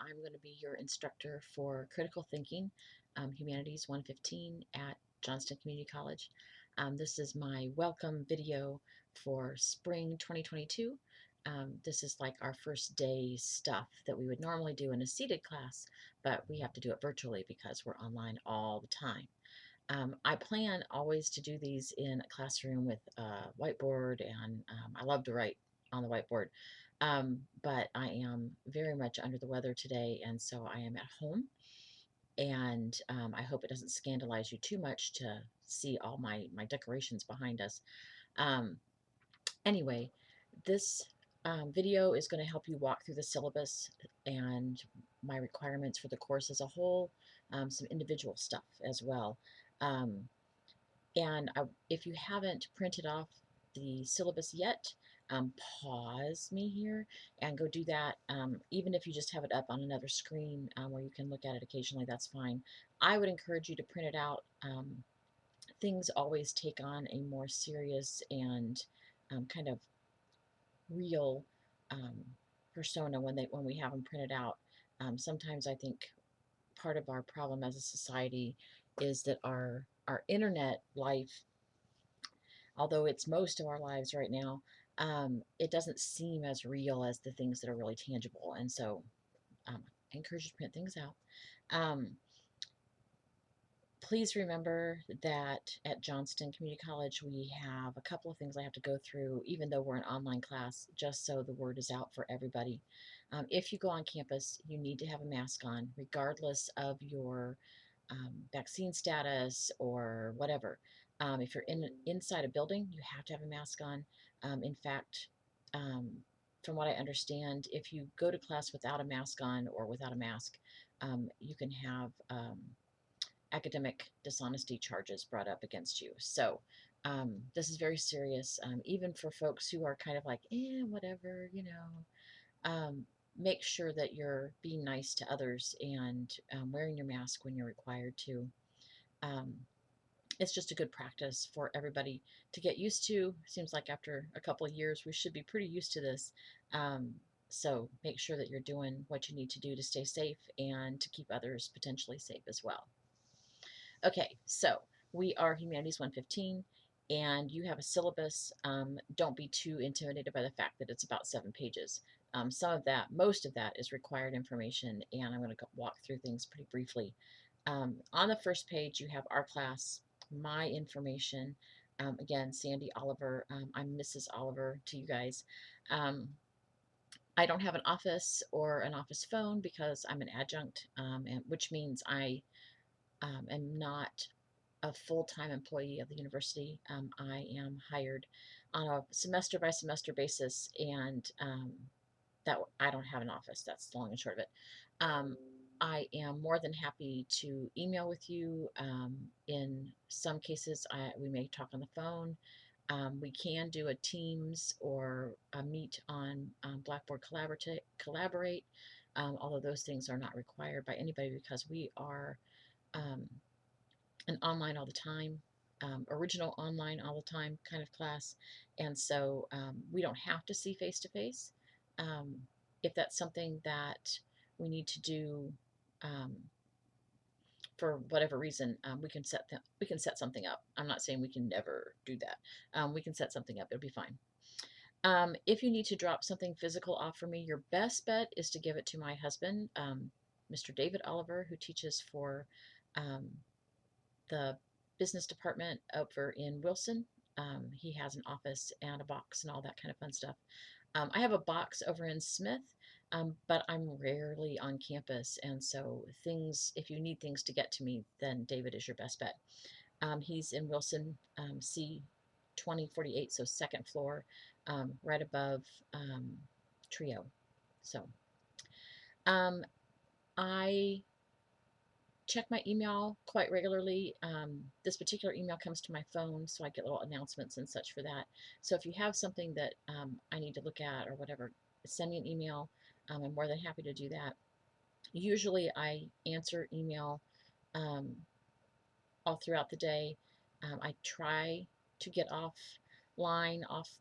I'm going to be your instructor for Critical Thinking, Humanities 115 at Johnston Community College. This is my welcome video for spring 2022. This is like our first day stuff that we would normally do in a seated class, but we have to do it virtually because we're online all the time. I plan always to do these in a classroom with a whiteboard, and I love to write on the whiteboard. But I am very much under the weather today, and so I am at home. And I hope it doesn't scandalize you too much to see all my decorations behind us. Um, anyway, this video is going to help you walk through the syllabus and my requirements for the course as a whole, some individual stuff as well. Um, if you haven't printed off the syllabus yet, pause me here and go do that. Even if you just have it up on another screen where you can look at it occasionally, that's fine. I would encourage you to print it out. Things always take on a more serious and kind of real persona when we have them printed out. Sometimes I think part of our problem as a society is that our internet life, although it's most of our lives right now, it doesn't seem as real as the things that are really tangible. And so I encourage you to print things out. Please remember that at Johnston Community College, we have a couple of things I have to go through, even though we're an online class, just so the word is out for everybody. If you go on campus, you need to have a mask on, regardless of your vaccine status or whatever. If you're inside a building, you have to have a mask on. In fact, from what I understand, if you go to class without a mask on or without a mask, you can have academic dishonesty charges brought up against you. So this is very serious, even for folks who are kind of like, whatever, make sure that you're being nice to others and wearing your mask when you're required to. Um, it's just a good practice for everybody to get used to. Seems like after a couple of years, we should be pretty used to this. So make sure that you're doing what you need to do to stay safe and to keep others potentially safe as well. Okay, so we are Humanities 115, and you have a syllabus. Don't be too intimidated by the fact that it's about 7 pages. Most of that is required information, and I'm going to walk through things pretty briefly. On the first page, you have our class, my information. Again, Sandy Oliver. I'm Mrs. Oliver to you guys. I don't have an office or an office phone because I'm an adjunct, which means I am not a full-time employee of the university. I am hired on a semester by semester basis, and that I don't have an office. That's the long and short of it. I am more than happy to email with you. In some cases, we may talk on the phone. We can do a Teams or a Meet on Blackboard Collaborate, although those things are not required by anybody because we are an online all the time, original online all the time kind of class. And so we don't have to see face to face. If that's something that we need to do for whatever reason, we can set something up. I'm not saying we can never do that. We can set something up. It'll be fine. If you need to drop something physical off for me, your best bet is to give it to my husband, Mr. David Oliver, who teaches for the business department over in Wilson. He has an office and a box and all that kind of fun stuff. I have a box over in Smith, but I'm rarely on campus, and so if you need things to get to me, then David is your best bet. He's in Wilson, C2048, so second floor, right above Trio. So I check my email quite regularly. This particular email comes to my phone, so I get little announcements and such for that. So if you have something that I need to look at or whatever, send me an email. I'm more than happy to do that. Usually I answer email all throughout the day. I try to get off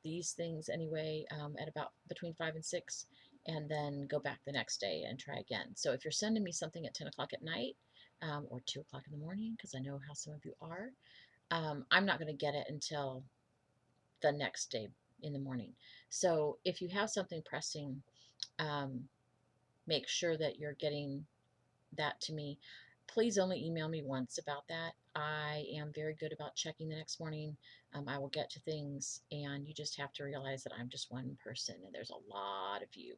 these things anyway at about between 5 and 6. and then go back the next day and try again. So if you're sending me something at 10 o'clock at night, or 2 o'clock in the morning, because I know how some of you are, I'm not going to get it until the next day in the morning. So if you have something pressing, um, make sure that you're getting that to me. Please only email me once about that. I am very good about checking the next morning. I will get to things, and you just have to realize that I'm just one person, and there's a lot of you.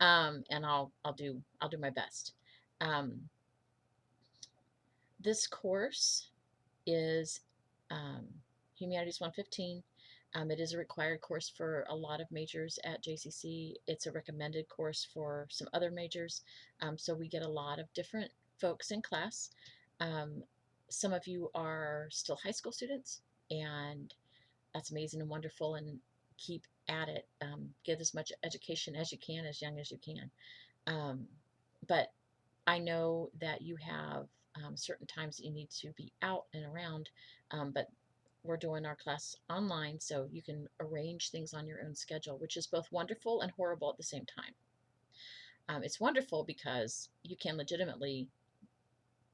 And I'll do my best. Um, this course is um, Humanities 115. It is a required course for a lot of majors at JCC. It's a recommended course for some other majors. So we get a lot of different folks in class. Um, some of you are still high school students, and that's amazing and wonderful, and keep at it. Get as much education as you can, as young as you can. Um, but I know that you have certain times that you need to be out and around, but we're doing our class online, so you can arrange things on your own schedule, which is both wonderful and horrible at the same time. It's wonderful because you can legitimately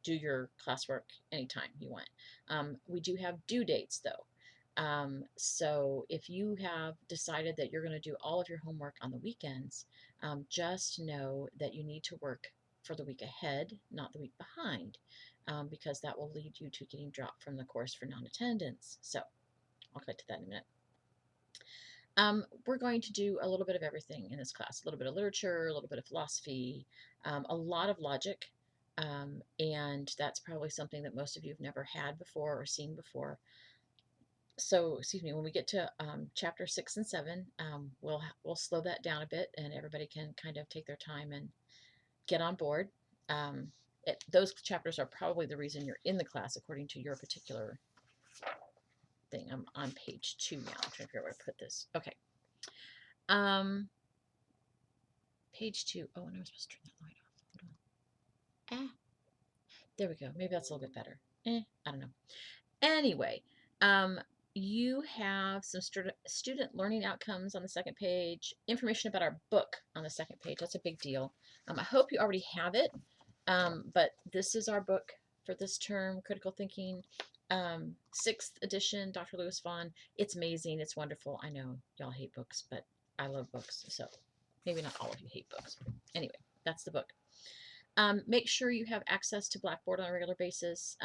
do your classwork anytime you want. We do have due dates though. So if you have decided that you're going to do all of your homework on the weekends, just know that you need to work for the week ahead, not the week behind, because that will lead you to getting dropped from the course for non-attendance. So I'll get to that in a minute. We're going to do a little bit of everything in this class, a little bit of literature, a little bit of philosophy, a lot of logic, and that's probably something that most of you have never had before or seen before. So, excuse me, when we get to chapter 6 and 7, we'll slow that down a bit, and everybody can kind of take their time and get on board. Those chapters are probably the reason you're in the class, according to your particular thing. I'm on page 2 now. I'm trying to figure out where to put this. Okay. Page 2. Oh, and I was supposed to turn that light off. Hold on. There we go. Maybe that's a little bit better. I don't know. Anyway, you have some student learning outcomes on the second page, information about our book on the second page. That's a big deal. I hope you already have it, but this is our book for this term, Critical Thinking, 6th edition, Dr. Lewis Vaughn. It's amazing. It's wonderful. I know y'all hate books, but I love books, so maybe not all of you hate books. Anyway, that's the book. Make sure you have access to Blackboard on a regular basis.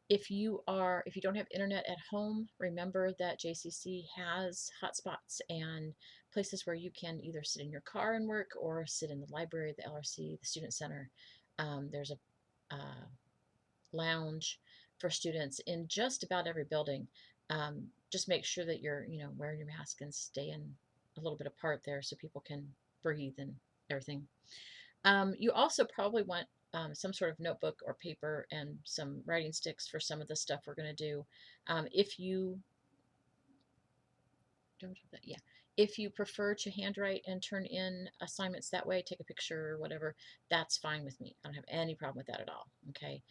If you don't have internet at home, remember that JCC has hotspots and places where you can either sit in your car and work or sit in the library, the LRC, the student center. There's a lounge for students in just about every building. Just make sure that you're wearing your mask and staying a little bit apart there so people can breathe and everything. You also probably want some sort of notebook or paper and some writing sticks for some of the stuff we're going to do. If you don't have that, yeah. If you prefer to handwrite and turn in assignments that way, take a picture or whatever, that's fine with me. I don't have any problem with that at all. Okay.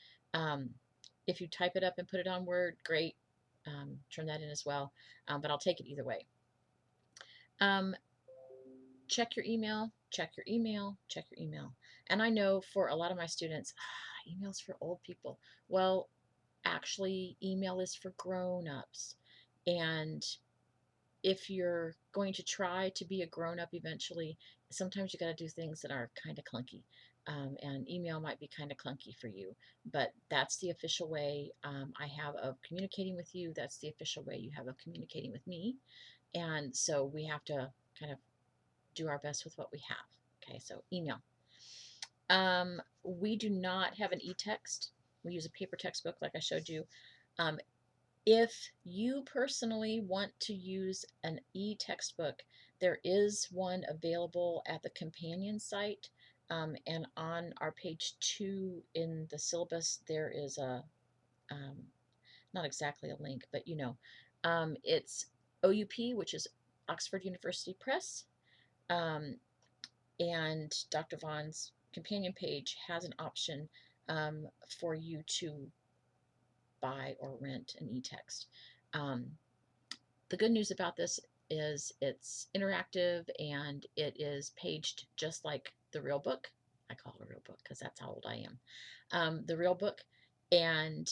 If you type it up and put it on Word, great. Turn that in as well. But I'll take it either way. Check your email, check your email, check your email. And I know for a lot of my students, email's for old people. Well, actually, email is for grown-ups. And if you're going to try to be a grown-up eventually, sometimes you got to do things that are kind of clunky. And email might be kind of clunky for you, but that's the official way I have of communicating with you. That's the official way you have of communicating with me. And so we have to kind of do our best with what we have. Okay, so email. We do not have an e-text. We use a paper textbook like I showed you. If you personally want to use an e-textbook, there is one available at the companion site. And on our page 2 in the syllabus, there is a, not exactly a link, but it's OUP, which is Oxford University Press. And Dr. Vaughn's companion page has an option for you to buy or rent an e-text. The good news about this is it's interactive and it is paged just like the real book. I call it a real book because that's how old I am. The real book. And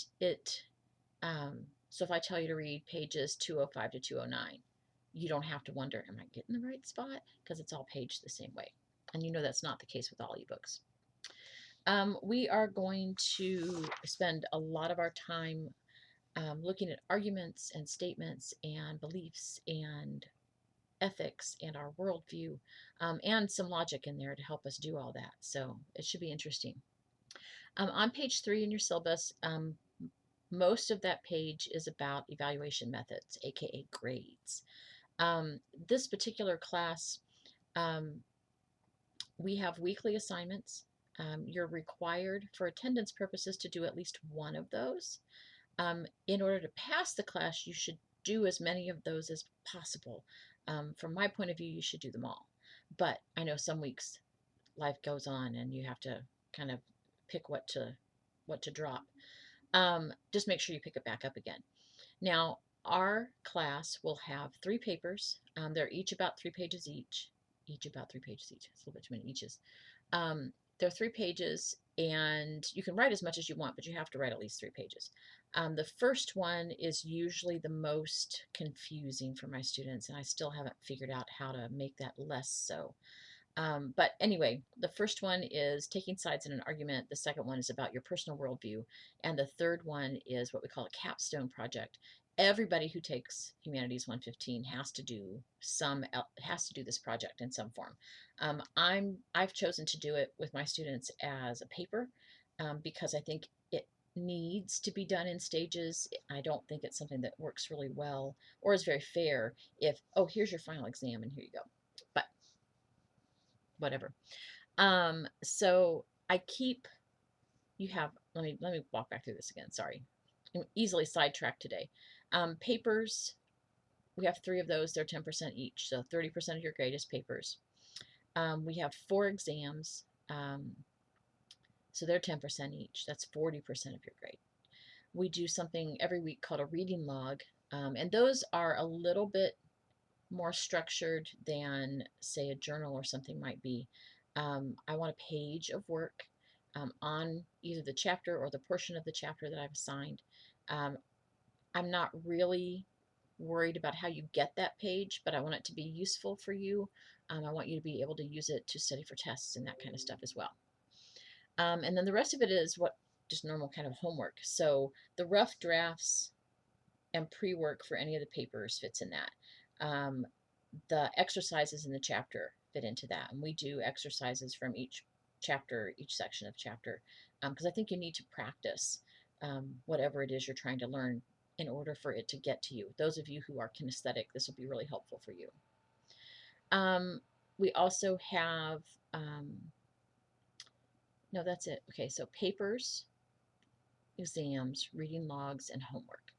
so if I tell you to read pages 205 to 209, you don't have to wonder, am I getting the right spot? Because it's all paged the same way. And you know that's not the case with all ebooks. We are going to spend a lot of our time looking at arguments and statements and beliefs and ethics and our worldview, and some logic in there to help us do all that. So it should be interesting. On page 3 in your syllabus, most of that page is about evaluation methods, aka grades. This particular class, um, we have weekly assignments. You're required for attendance purposes to do at least one of those. In order to pass the class, you should do as many of those as possible. From my point of view, you should do them all. But I know some weeks life goes on and you have to kind of pick what to drop. Just make sure you pick it back up again. Now, our class will have 3 papers. They're each about 3 pages each. Each about 3 pages each. It's a little bit too many eaches. They're 3 pages, and you can write as much as you want, but you have to write at least 3 pages. The first one is usually the most confusing for my students, and I still haven't figured out how to make that less so. But anyway, the first one is taking sides in an argument. The second one is about your personal worldview. And the third one is what we call a capstone project. Everybody who takes Humanities 115 has to do this project in some form. I've chosen to do it with my students as a paper because I think it needs to be done in stages. I don't think it's something that works really well or is very fair if, oh, here's your final exam and here you go. But whatever. So let me walk back through this again. Sorry. I'm easily sidetracked today. Papers, we have 3 of those. They're 10% each. So 30% of your grade is papers. We have 4 exams. So they're 10% each. That's 40% of your grade. We do something every week called a reading log. And those are a little bit more structured than, say, a journal or something might be. I want a page of work on either the chapter or the portion of the chapter that I've assigned. I'm not really worried about how you get that page, but I want it to be useful for you. I want you to be able to use it to study for tests and that kind of stuff as well. And then the rest of it is just normal kind of homework. So the rough drafts and pre-work for any of the papers fits in that. The exercises in the chapter fit into that. And we do exercises from each chapter, each section of chapter, because I think you need to practice whatever it is you're trying to learn in order for it to get to you. Those of you who are kinesthetic, this will be really helpful for you. We also have, no, that's it. Okay, so papers, exams, reading logs, and homework.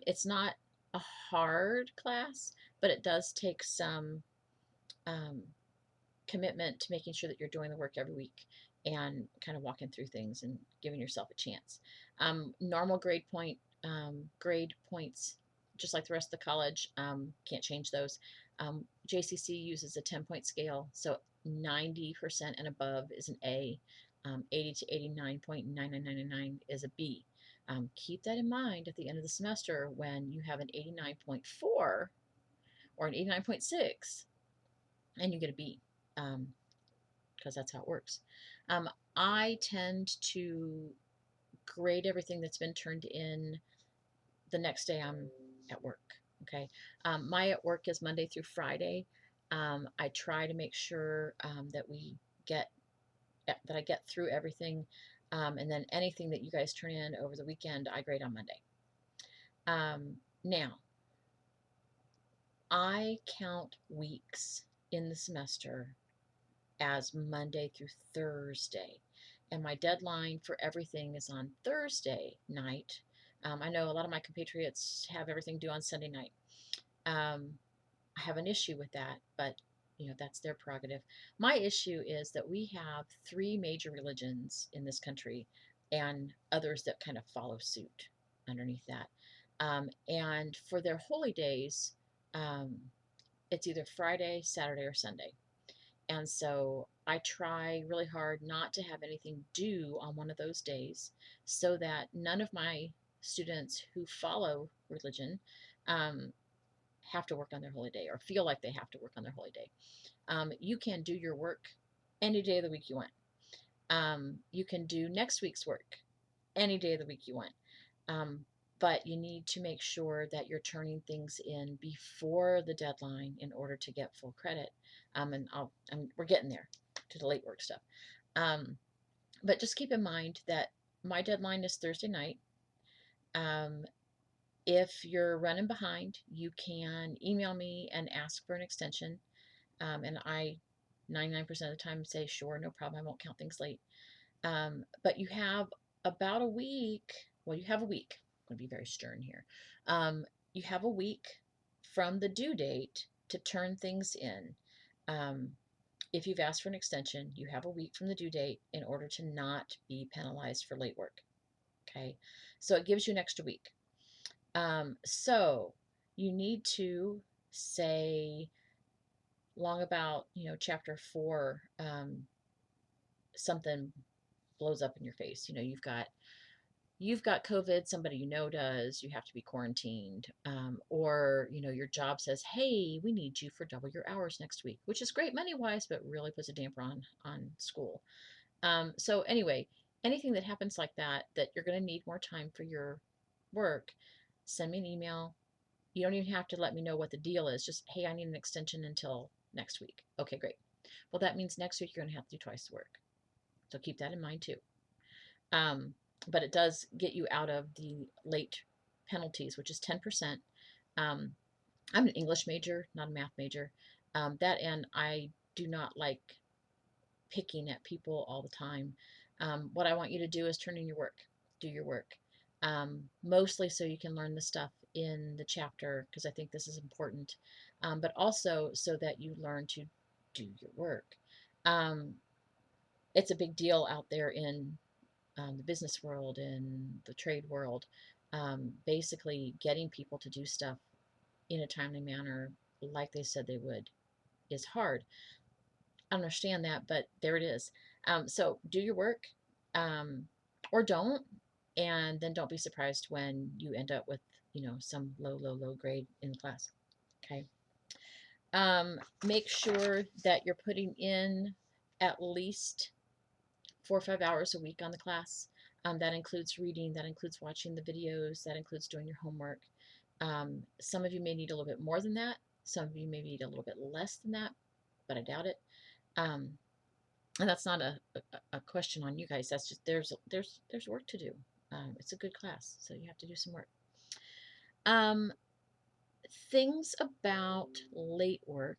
It's not a hard class, but it does take some commitment to making sure that you're doing the work every week and kind of walking through things and giving yourself a chance. Normal grade points, just like the rest of the college, can't change those. JCC uses a 10-point scale, so 90% and above is an A. 80 to 89.9999 is a B. Keep that in mind at the end of the semester when you have an 89.4 or an 89.6 and you get a B, because that's how it works. I tend to grade everything that's been turned in the next day I'm at work. Okay. My at work is Monday through Friday. I try to make sure that I get through everything. And then anything that you guys turn in over the weekend, I grade on Monday. Now, I count weeks in the semester as Monday through Thursday. And my deadline for everything is on Thursday night. I know a lot of my compatriots have everything due on Sunday night. I have an issue with that, but that's their prerogative. My issue is that we have 3 major religions in this country and others that kind of follow suit underneath that. And for their holy days, um, it's either Friday, Saturday, or Sunday. And so I try really hard not to have anything due on one of those days so that none of my students who follow religion um, have to work on their holy day or feel like they have to work on their holy day. You can do your work any day of the week you want. You can do next week's work any day of the week you want. Um, but you need to make sure that you're turning things in before the deadline in order to get full credit. We're getting there to the late work stuff. Um, but just keep in mind that my deadline is Thursday night. Um, if you're running behind, you can email me and ask for an extension. And I 99% of the time say, sure, no problem. I won't count things late. But you have about a week. Well, you have a week. I'm going to be very stern here. You have a week from the due date to turn things in. Um, if you've asked for an extension, you have a week from the due date in order to not be penalized for late work. Okay, so it gives you an extra week. So you need to say long about chapter 4. Something blows up in your face. You've got COVID, somebody does, you have to be quarantined, or your job says, hey, we need you for double your hours next week, which is great money wise, but really puts a damper on school. So anyway, anything that happens like that you're going to need more time for your work, send me an email. You don't even have to let me know what the deal is. Just, hey, I need an extension until next week. Okay, great. Well, that means next week you're going to have to do twice the work. So keep that in mind too. Um, but it does get you out of the late penalties, which is 10%. Um, I'm an English major, not a math major. And I do not like picking at people all the time. What I want you to do is turn in your work, do your work, mostly so you can learn the stuff in the chapter, because I think this is important, but also so that you learn to do your work. Um, it's a big deal out there in the business world and the trade world. Basically, getting people to do stuff in a timely manner, like they said they would, is hard. I understand that, but there it is. So do your work, um, or don't, and then don't be surprised when you end up with some low grade in the class. Okay. Make sure that you're putting in at least 4 or 5 hours a week on the class. That includes reading, that includes watching the videos, that includes doing your homework. Some of you may need a little bit more than that. Some of you may need a little bit less than that, but I doubt it. Um, and that's not a question on you guys. That's just there's work to do. It's a good class, so you have to do some work. Um, Things about late work.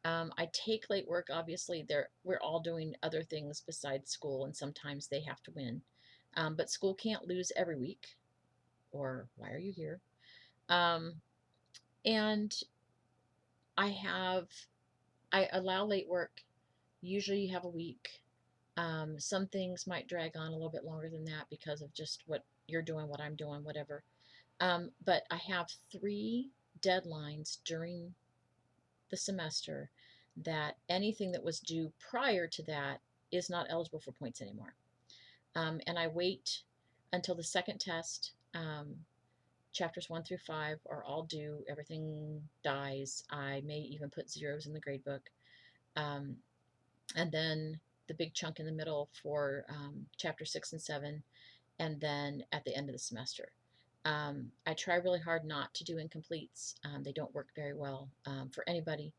I take late work. Obviously, we're all doing other things besides school, and sometimes they have to win. But school can't lose every week, or why are you here? Um, and I allow late work. Usually, you have a week. Some things might drag on a little bit longer than that because of just what you're doing, what I'm doing, whatever. But I have 3 deadlines during the semester that anything that was due prior to that is not eligible for points anymore. And I wait until the second test. Chapters 1 through 5 are all due. Everything dies. I may even put zeros in the grade book. Um, and then the big chunk in the middle for chapter 6 and 7, and then at the end of the semester. I try really hard not to do incompletes. They don't work very well for anybody.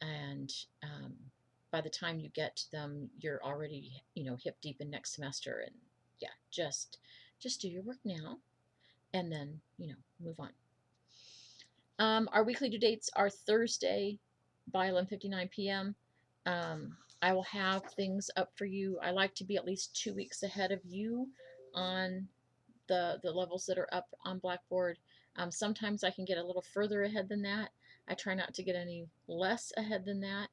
And by the time you get to them, you're already, hip deep in next semester. And yeah, just do your work now, and then, move on. Our weekly due dates are Thursday by 11:59 p.m. I will have things up for you. I like to be at least 2 weeks ahead of you on the levels that are up on Blackboard. Sometimes I can get a little further ahead than that. I try not to get any less ahead than that,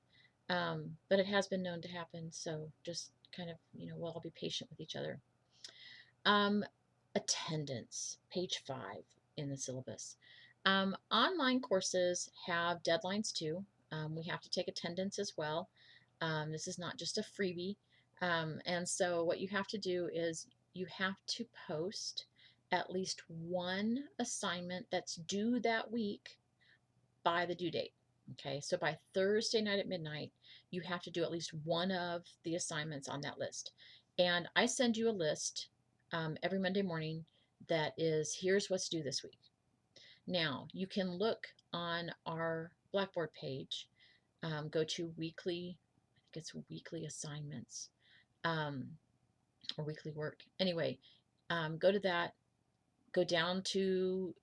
but it has been known to happen. So just kind of, we'll all be patient with each other. Um, Attendance, page 5 in the syllabus. Online courses have deadlines too. We have to take attendance as well. This is not just a freebie. And so, what you have to do is you have to post at least one assignment that's due that week by the due date. Okay, so by Thursday night at midnight, you have to do at least one of the assignments on that list. And I send you a list every Monday morning that is here's what's due this week. Now, you can look on our Blackboard page, go to weekly, I think it's weekly assignments um, or weekly work. Anyway, go to that, go down to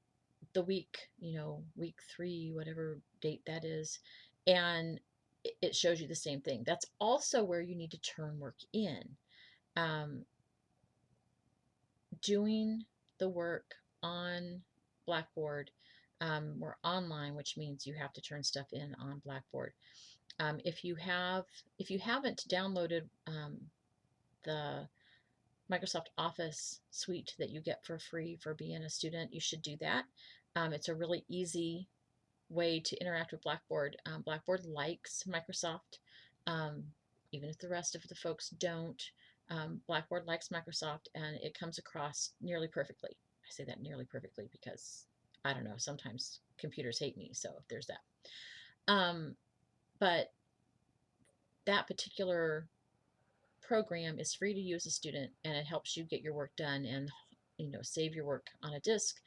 the week, week 3, whatever date that is, and it shows you the same thing. That's also where you need to turn work in. Um, Doing the work on Blackboard or online, which means you have to turn stuff in on Blackboard. If you haven't downloaded the Microsoft Office suite that you get for free for being a student, you should do that. It's a really easy way to interact with Blackboard. Blackboard likes Microsoft, um, even if the rest of the folks don't. Blackboard likes Microsoft, and it comes across nearly perfectly. I say that nearly perfectly because I don't know, sometimes computers hate me, so there's that. But that particular program is free to you as a student, and it helps you get your work done and save your work on a disk,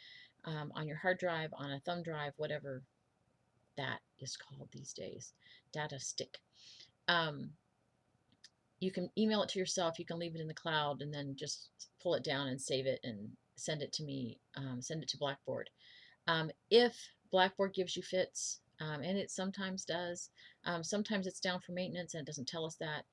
on your hard drive, on a thumb drive, whatever that is called these days, data stick. You can email it to yourself, you can leave it in the cloud, and then just pull it down and save it and send it to me, send it to Blackboard. If Blackboard gives you fits, and it sometimes does, sometimes it's down for maintenance and it doesn't tell us that.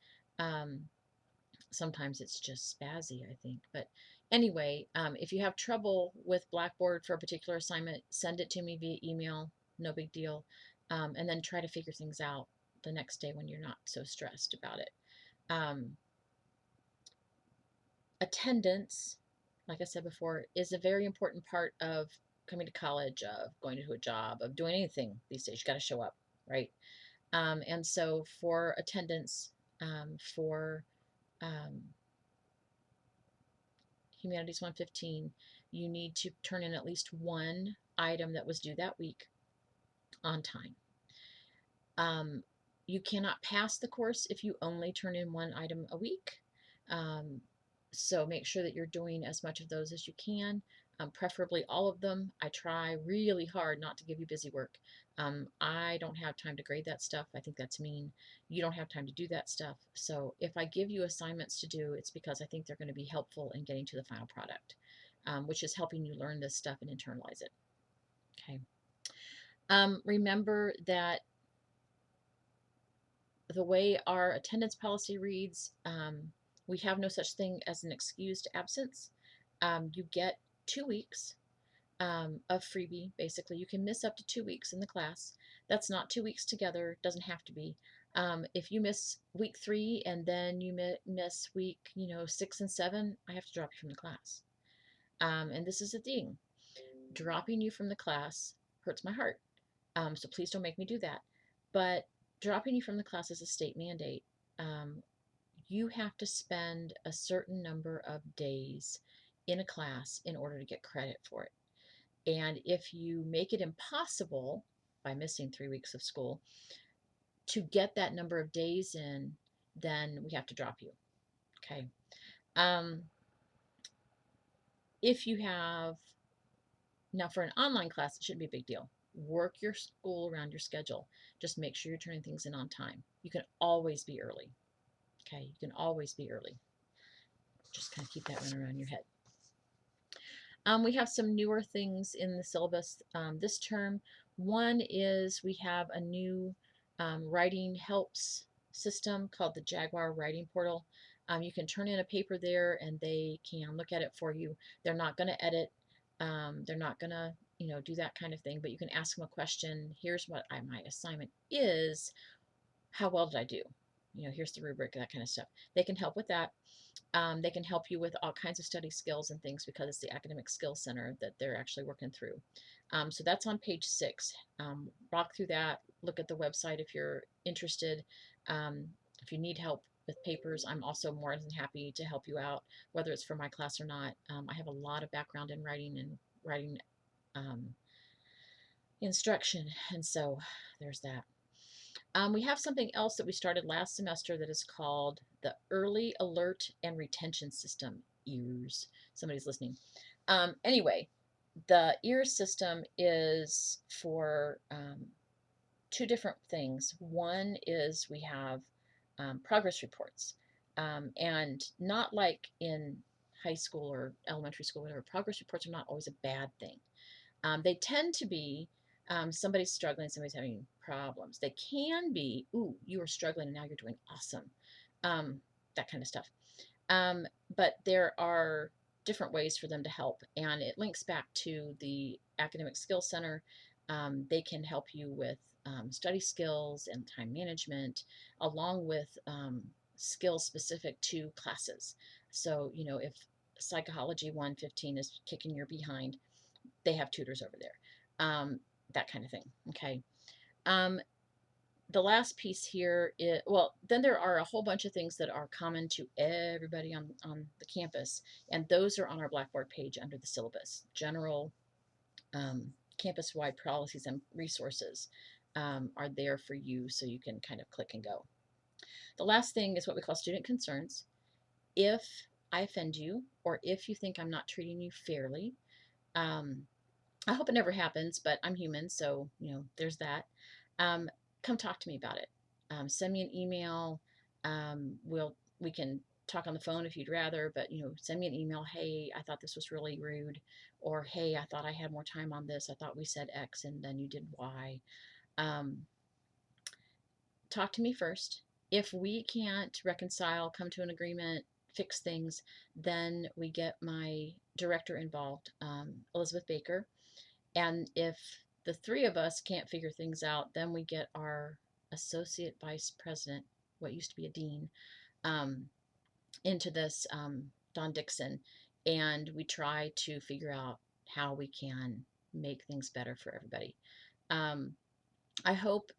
Sometimes it's just spazzy, I think. But anyway, if you have trouble with Blackboard for a particular assignment, send it to me via email, no big deal. And then try to figure things out the next day when you're not so stressed about it. Attendance, like I said before, is a very important part of coming to college, of going to a job, of doing anything these days. You got to show up, right? And so for attendance, for Humanities 115, you need to turn in at least one item that was due that week on time. You cannot pass the course if you only turn in one item a week. So make sure that you're doing as much of those as you can, preferably all of them. I try really hard not to give you busy work. I don't have time to grade that stuff. I think that's mean. You don't have time to do that stuff. So if I give you assignments to do, it's because I think they're going to be helpful in getting to the final product, which is helping you learn this stuff and internalize it. Okay. Remember that the way our attendance policy reads, we have no such thing as an excused absence. You get 2 weeks of freebie, basically. You can miss up to 2 weeks in the class. That's not 2 weeks together, doesn't have to be. If you miss week 3 and then you miss week 6 and 7, I have to drop you from the class. And this is the thing, dropping you from the class hurts my heart. So please don't make me do that. But dropping you from the class is a state mandate. You have to spend a certain number of days in a class in order to get credit for it. And if you make it impossible by missing 3 weeks of school to get that number of days in, then we have to drop you. Okay. If you have, now for an online class, it shouldn't be a big deal. Work your school around your schedule. Just make sure you're turning things in on time. You can always be early. Okay, you can always be early. Just kind of keep that running around your head. We have some newer things in the syllabus this term. One is we have a new writing helps system called the Jaguar Writing Portal. You can turn in a paper there and they can look at it for you. They're not going to edit. They're not going to do that kind of thing, but you can ask them a question. Here's what my assignment is. How well did I do? Here's the rubric, that kind of stuff. They can help with that. They can help you with all kinds of study skills and things because it's the Academic Skills Center that they're actually working through. So that's on page 6. Walk through that, look at the website if you're interested. Um, if you need help with papers, I'm also more than happy to help you out, whether it's for my class or not. I have a lot of background in writing and writing um, instruction, and so there's that. We have something else that we started last semester that is called the Early Alert and Retention System, EARS. Somebody's listening. Anyway, the EARS system is for two different things. One is we have progress reports, and not like in high school or elementary school, whatever. Progress reports are not always a bad thing. They tend to be somebody's struggling, somebody's having problems. They can be, ooh, you are struggling and now you're doing awesome. Um, that kind of stuff. Um, but there are different ways for them to help, and it links back to the Academic Skills Center. They can help you with study skills and time management, along with skills specific to classes. So, if Psychology 115 is kicking your behind, they have tutors over there. That kind of thing. Okay. Um, the last piece here is, well, then there are a whole bunch of things that are common to everybody on the campus, and those are on our Blackboard page under the syllabus. General campus-wide policies and resources are there for you, so you can kind of click and go. The last thing is what we call student concerns. If I offend you, or if you think I'm not treating you fairly, um, I hope it never happens, but I'm human, so there's that. Um, Come talk to me about it. Send me an email. We can talk on the phone if you'd rather, but send me an email. Hey, I thought this was really rude, or hey, I thought I had more time on this. I thought we said X and then you did Y. Um, Talk to me first. If we can't reconcile, come to an agreement, fix things, then we get my director involved, Elizabeth Baker. And if the three of us can't figure things out, then we get our associate vice president, what used to be a dean, um, into this, Don Dixon, and we try to figure out how we can make things better for everybody. Um, I hope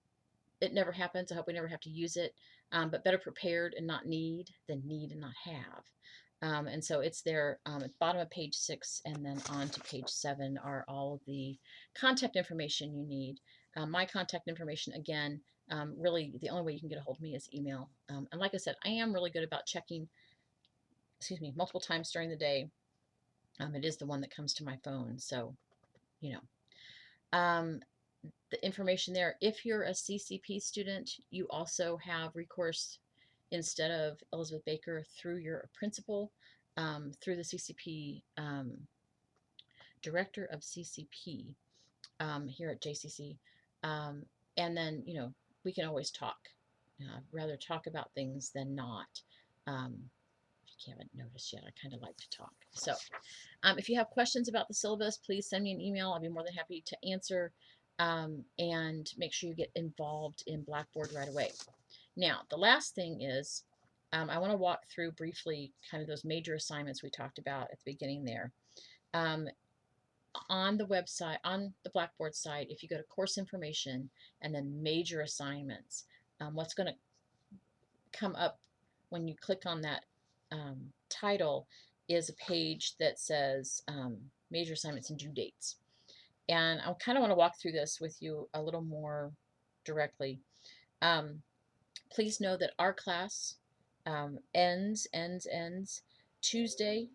it never happens. I hope we never have to use it, but better prepared and not need than need and not have. And so it's there at the bottom of page 6, and then on to page 7 are all of the contact information you need. My contact information, again, really the only way you can get a hold of me is email. And like I said, I am really good about checking, excuse me, multiple times during the day. It is the one that comes to my phone, so you know. The information there. If you're a CCP student, you also have recourse instead of Elizabeth Baker through your principal, through the CCP director of CCP here at JCC. Um, and then, we can always talk. Rather talk about things than not. If you haven't noticed yet, I kind of like to talk. So if you have questions about the syllabus, please send me an email. I'll be more than happy to answer. And make sure you get involved in Blackboard right away. Now, the last thing is I want to walk through briefly kind of those major assignments we talked about at the beginning there. On the website, on the Blackboard site, if you go to course information and then major assignments, what's going to come up when you click on that title is a page that says major assignments and due dates. And I kind of want to walk through this with you a little more directly. Please know that our class ends Tuesday,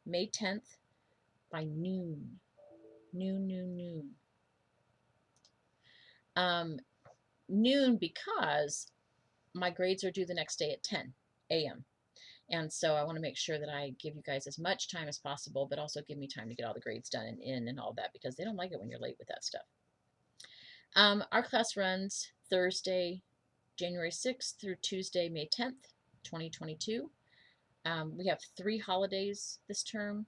May 10th by noon. Noon. Noon because my grades are due the next day at 10 a.m. And so I want to make sure that I give you guys as much time as possible, but also give me time to get all the grades done and in and all that, because they don't like it when you're late with that stuff. Our class runs Thursday, January 6th through Tuesday, May 10th, 2022. We have 3 holidays this term.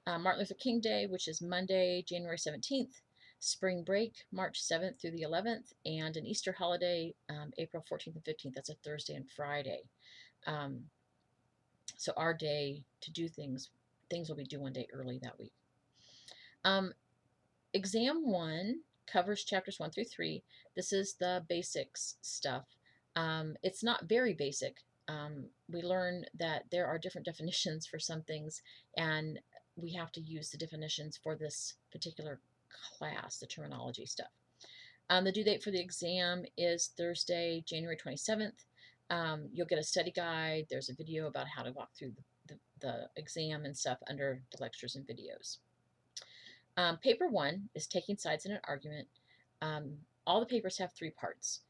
Martin Luther King Day, which is Monday, January 17th, spring break, March 7th through the 11th, and an Easter holiday, April 14th and 15th. That's a Thursday and Friday. So our day to do things will be due one day early that week. Um, Exam 1 covers chapters 1 through 3. This is the basics stuff. It's not very basic. We learn that there are different definitions for some things, and we have to use the definitions for this particular class, the terminology stuff. The due date for the exam is Thursday, January 27th. You'll get a study guide. There's a video about how to walk through the exam and stuff under the lectures and videos. Paper 1 is taking sides in an argument. All the papers have 3 parts.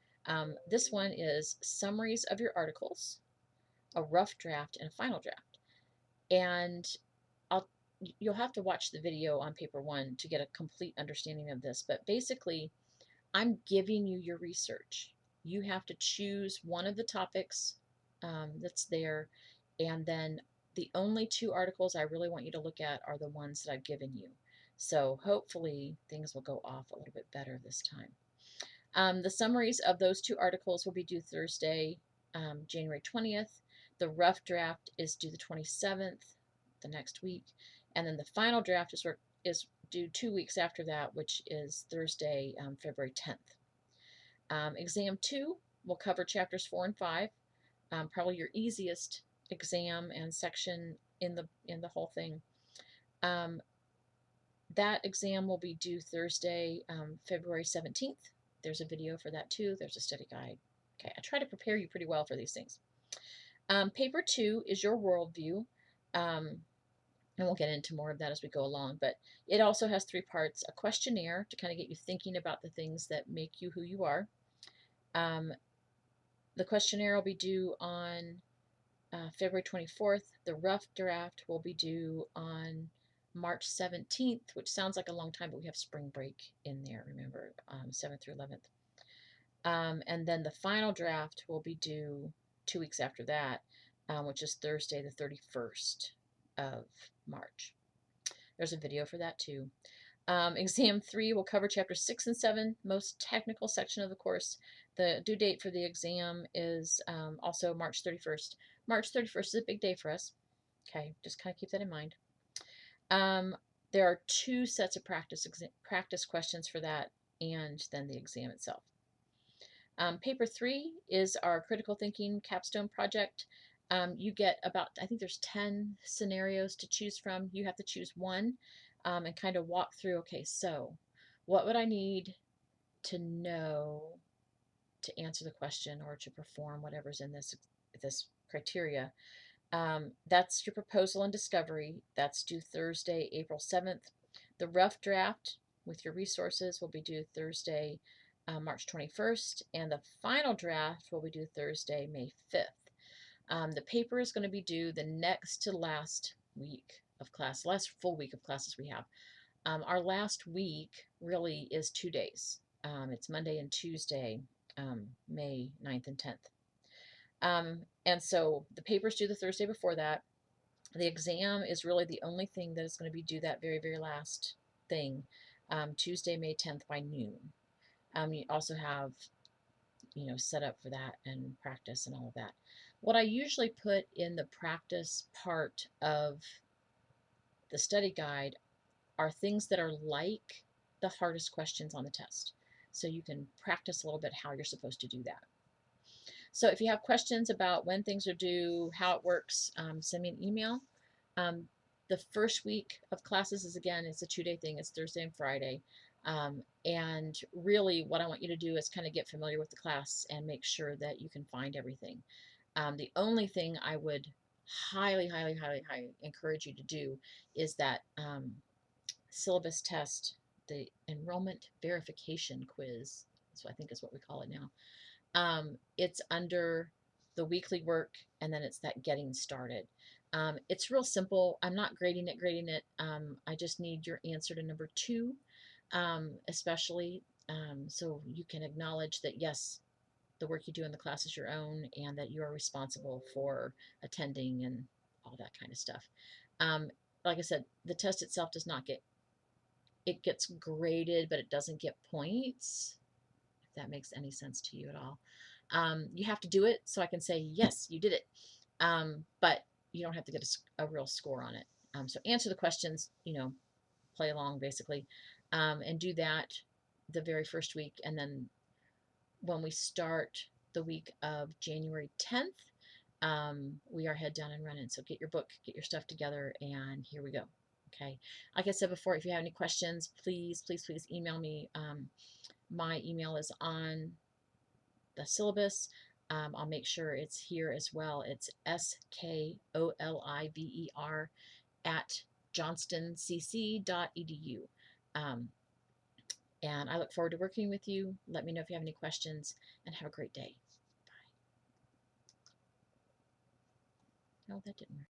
This one is summaries of your articles, a rough draft, and a final draft. And you'll have to watch the video on paper 1 to get a complete understanding of this. But basically, I'm giving you your research. You have to choose one of the topics that's there, and then the only 2 articles I really want you to look at are the ones that I've given you. So hopefully things will go off a little bit better this time. The summaries of those 2 articles will be due Thursday, January 20th. The rough draft is due the 27th, the next week, and then the final draft is due 2 weeks after that, which is Thursday, February 10th. Exam 2 will cover chapters 4 and 5, probably your easiest exam and section in the whole thing. That exam will be due Thursday, February 17th. There's a video for that too. There's a study guide. Okay, I try to prepare you pretty well for these things. Paper 2 is your worldview. And we'll get into more of that as we go along, but it also has 3 parts: a questionnaire to kind of get you thinking about the things that make you who you are. The questionnaire will be due on February 24th. The rough draft will be due on March 17th, which sounds like a long time, but we have spring break in there, remember, 7th through 11th. And then the final draft will be due 2 weeks after that, which is Thursday, the 31st of March. There's a video for that too. Exam 3 will cover chapters 6 and 7, most technical section of the course. The due date for the exam is also March 31st. March 31st is a big day for us. Okay, just kind of keep that in mind. There are 2 sets of practice questions for that, and then the exam itself. Paper 3 is our critical thinking capstone project. You get about, I think there's 10 scenarios to choose from. You have to choose one and kind of walk through, okay, so what would I need to know to answer the question or to perform whatever's in this criteria. That's your proposal and discovery. That's due Thursday, April 7th. The rough draft with your resources will be due Thursday, March 21st, and the final draft will be due Thursday, May 5th. The paper is going to be due the next to last week of class, last full week of classes we have. Our last week really is 2 days. It's Monday and Tuesday, May 9th and 10th. And so the paper's due the Thursday before that. The exam is really the only thing that is going to be due that very, very last thing, Tuesday, May 10th by noon. You also have, set up for that and practice and all of that. What I usually put in the practice part of the study guide are things that are like the hardest questions on the test. So you can practice a little bit how you're supposed to do that. So if you have questions about when things are due, how it works, send me an email. The first week of classes is, again, it's a 2-day thing. It's Thursday and Friday. And really what I want you to do is kind of get familiar with the class and make sure that you can find everything. The only thing I would highly, highly, highly, highly encourage you to do is that syllabus test, the enrollment verification quiz. So I think is what we call it now. It's under the weekly work, and then it's that getting started. It's real simple. I'm not grading it. I just need your answer to number 2, especially so you can acknowledge that, yes, the work you do in the class is your own and that you are responsible for attending and all that kind of stuff. Like I said, the test itself does not it gets graded, but it doesn't get points, if that makes any sense to you at all. You have to do it so I can say, yes, you did it. But you don't have to get a real score on it. So answer the questions, play along basically, and do that the very first week. And then when we start the week of January 10th, we are head down and running. So get your book, get your stuff together, and here we go. Okay. Like I said before, if you have any questions, please, please, please email me. My email is on the syllabus. I'll make sure it's here as well. It's SKOLIVER at johnstoncc.edu. And I look forward to working with you. Let me know if you have any questions, and have a great day. Bye. Oh, that didn't work.